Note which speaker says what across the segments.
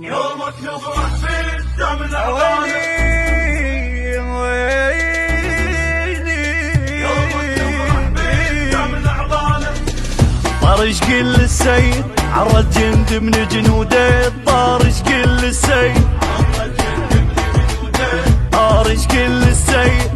Speaker 1: يومك نفرح فيه دم العوالم. يومك نفرح فيه دم العوالم.
Speaker 2: طارش كل السيد عرض جند من جنوده. طارش كل السيد طارش كل السيد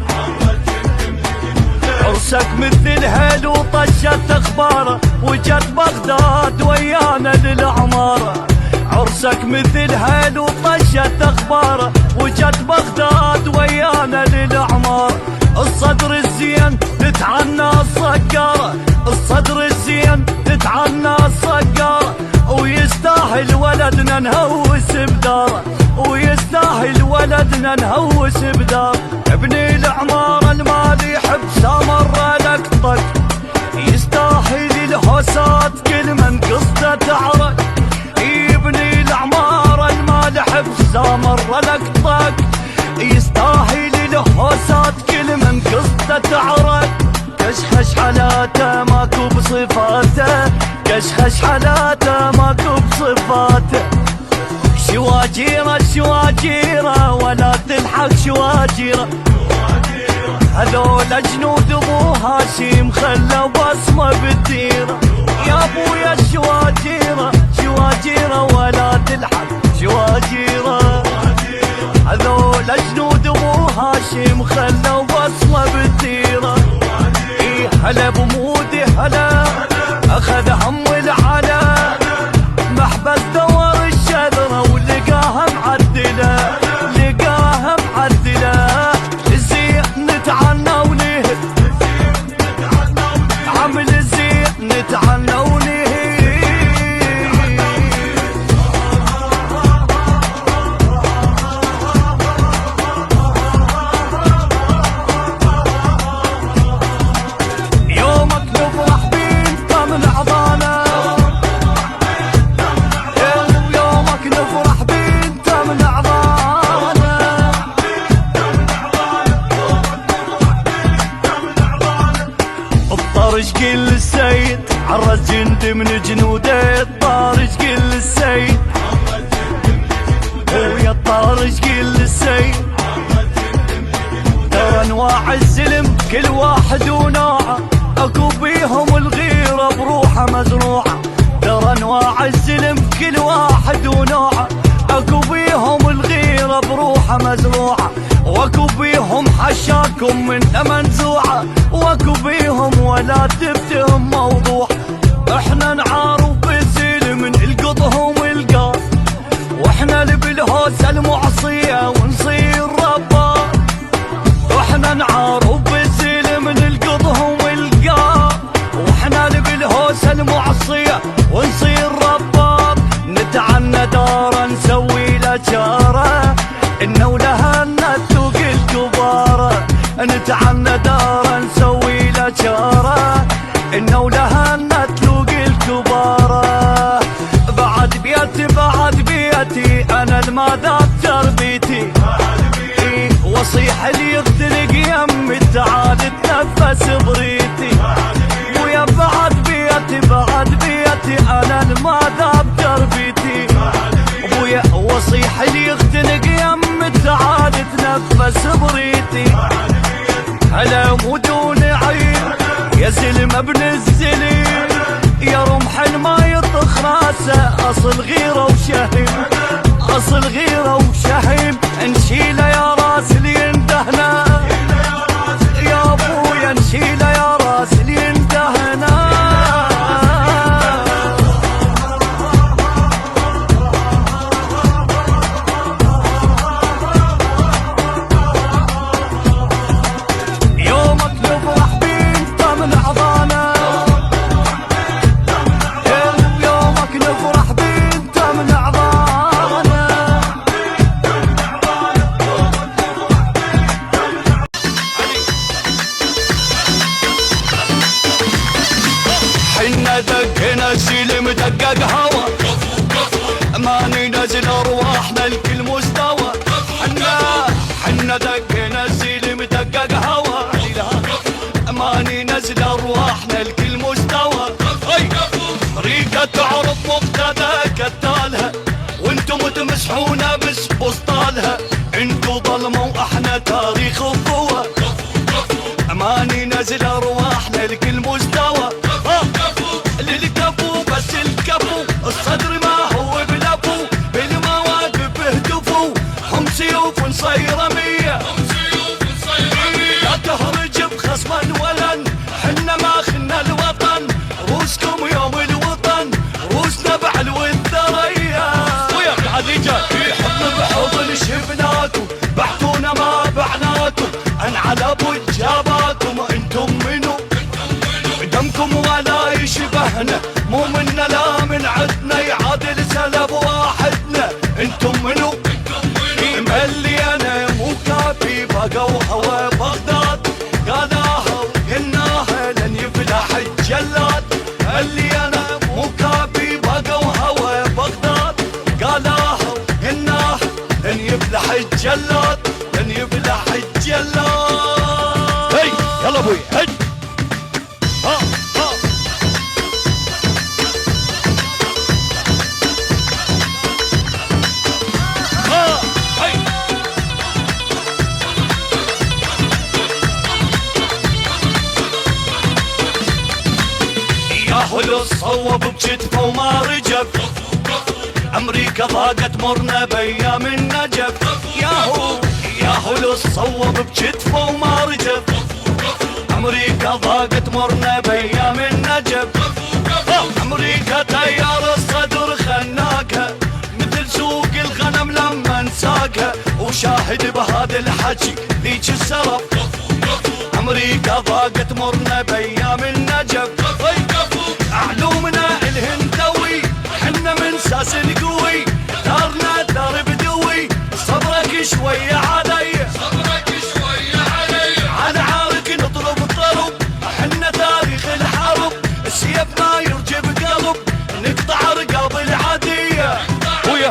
Speaker 2: عرسك مثل هلو طشت اخباره وجت بغداد ويانا للعماره. عرسك مثل هلو طشت اخباره وجت بغداد ويانا للعماره. الصدر الزين تتعنى الصقاره. الصدر الزين تتعنى الصقاره. ويستاهل ولدنا نهوس بداره. ويستاهل ولدنا نهوس بداره. ابني العماره المال يحب سامر لك طق. يستاهل الهوسات كل من قصته تعرق. يبني العماره المال يحب سامر لك طق. يستاهل الهوسات كل من قصته تعرق. كشخش حالاته ماكو بصفاته. كشخش حالاته ماكو بصفاته. شواجيره شواجيره ولا تلحق شواجيره. هذول جنود ابو هاشم خلوا بصمه بالديره. يا ابويا الشواجيره شواجيره ولا تلحق شواجيره. هذول جنود ابو هاشم خلوا بصمه بالديره. اي هلا بمودي هلا اخذ هم العلا. محبس دور الشذره ولقاها معدله. لقاها معدله. الزين نتعنى ونهد. عمل الزين نتعنى ونهد. يومك نفرح بيه دم العضانه. يومك نفرح بيه دم العضانه. الطارش كل السيد عرس جند من جنوده. الطارش كل السيد ويا الطارش كل السيد. ترى انواع الزلم كل واحد ونوعه. اكو بيهم الغيره بروحه مزروعه. ترى انواع الزلم كل واحد ونوعه. اكو بيهم الغيره بروحه مزروعه. واكو بيهم حشاكم من منزوعه. واكو بيهم ولا تفتهم موضوع. احنا نعارف بالزلم نلقطهم القار. واحنا اللي بالهوسه المعصيه ونصير ربار. واحنا نعارف بالزلم نلقطهم القار. واحنا اللي بالهوسه المعصيه ونصير رباب. نتعنى داره نسوي له جاره. انه لها نتوق الكباره. نتعنى داره نسوي له جاره. انه لها نتوق الكباره. بعد بيتي بعد بيتي انا الماذا تربيتي. وصيح اللي يختلق يمي تعال تنفس بريتي. ويا بعد بيتي بعد بيتي انا الماذا بتربيتي. ابويا وصيح اللي يختلق يمي تعال تنفس بريتي. هلا ودون عين يا زلم ابن الزلم. يا رمح ما يطخ راسه اصل غيره وشهم. اصل غيره وشهم. نشيله يا راس اللي اندهنا. يا ابويا نشيله يا راس اللي اندهنا. يومك نفرح بيه دم العضانه. يومك نفرح بيه دم العضانه. حنا دقنا سلم دقق هوا. ما ننزل ارواحنا لكل مستوى. حنا دقنا سلم دقق هوا. ما ننزل ارواحنا لكل مستوى. ريقة تعرف مقتدى قتالها. وانتم بلاد مسحونة بس بوسطالها، انتو ظلموا احنا تاريخ القوة. اماني نزل ارواحنا لكل مستوى، للكفو بس الكفو الصدر ما هو بلفو، بالمواقف بهدفوا هم سيوف نصير مية. لا تهرج بخصما ولن، حنا ما خنا الوطن، روسكم يوم الوطن روسنا بعلو الثريا. ويا خديجة حضن بحضن شفناكم، بعتونا ما بعناكم، انعلى بوجاباكم. انتم منو دمكم ولا يشبهنا، مو منا لا من عدنا، يعادل سلب واحدنا. انتم منو مهلي انا مو كافي، بقوا هوا بغداد قالها وقلناها لن يفلح الجلاد. مهلي انا مو كافي، بقوا هوا بغداد قالها وقلناها لن يفلح الجلاد، لن يفلح الجلاد. هي يلا ابوي هي. ياهو صوب بكتفه وما رجب، امريكا ضاقت مرنا بايام النجف. ياهو صوب بكتفه وما رجب، امريكا ضاقت مرنا بايام النجف. امريكا تيار الصدر خناقها، مثل سوق الغنم لما نساقها، وشاهد بهذا الحكي ذيك السرف. امريكا ضاقت مرنا بايام النجف، علومنا الهندوي حنا من ساس القوي، دارنا دار بدوي. صبرك شوي علي، على عارك نضرب الضرب، حنا تاريخ الحرب، السيف ما يرجب قلب، نقطع رقاب العادية. ويا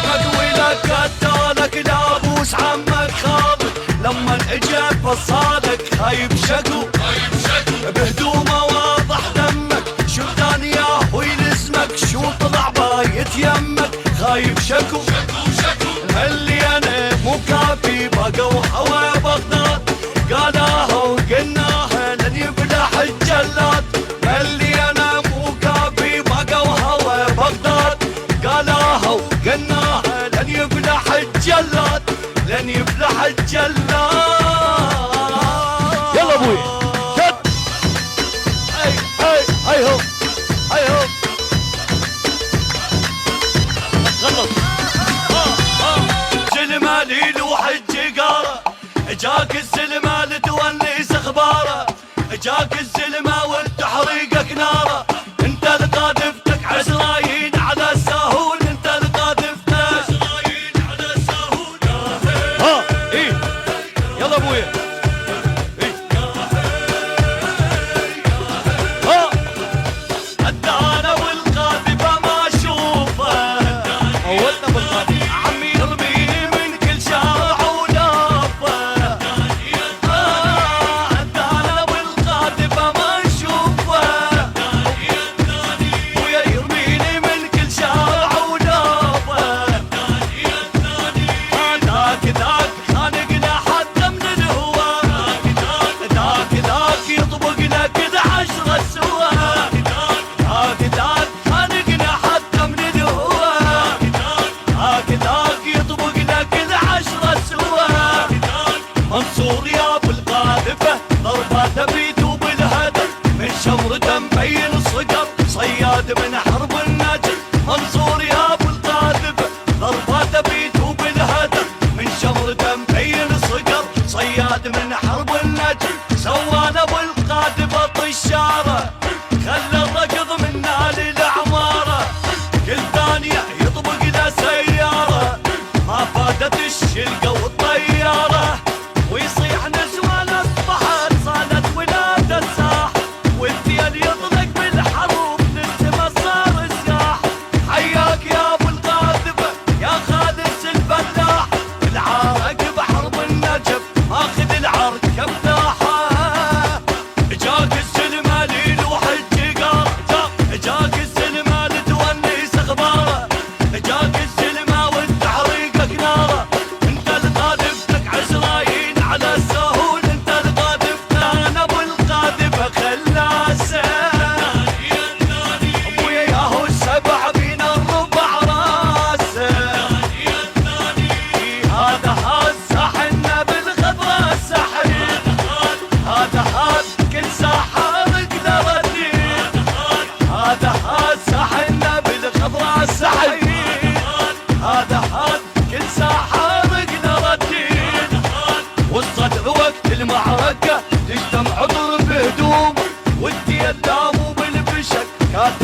Speaker 2: مقوي لك قتالك، لابوس عمك خاضر، لما اجى فصالك خايب شكو بهدومه واضح دمك. شفتان يا هوي لزمك، شو طلع بايت يمك خايب شكو. هاللي انا مو كافي، بقوا هوا بغداد قالها وقلناها لن يفلح الجلاد. هاللي انا مو كافي، بقوا هوا بغداد قالها وقلناها لن يفلح الجلاد، لن يفلح الجلاد. يلا ابوي هاي هو غلط. زلمة ليلوح الجقارة، اجاك الزلمة لتونس اخباره، اجاك الزلمة والتحريقك ناره. انت لقادفتك عزرايين على الساهول، انت لقادفتك عزرايين على الساهول. ايه يلا ابويا صياد من حرب النجف. منصور يا ابو القاذفه، ضرباته بيته بالهدف، من شمرته مبين صقر. صياد من حرب النجف، سوانا ابو القاذفه طشاره، خلى الركض من نال العماره. كل ثانيه يطبق له سياره، ما فادت الشلقه والطياره، ويصيح نسوان اصبحت صالت ولاده الساح، والديل يطلق بالحروب للسما صاح.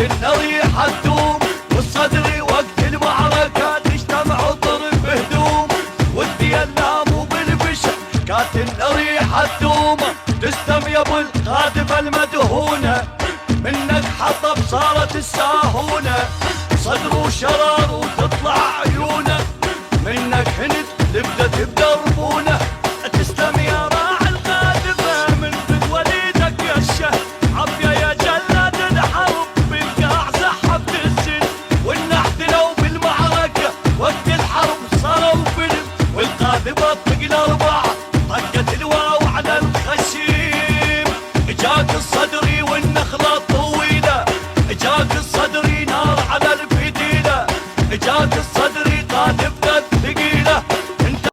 Speaker 2: كاتلنا ريحة دوم والصدر وقت المعركة تجتمع الضرب بهدوم والدينا مو بالبشر كاتلنا ريحة دوم تستم يا ابو القاذفة المدهونة منك حطب صارت الساهونة صدر وشرار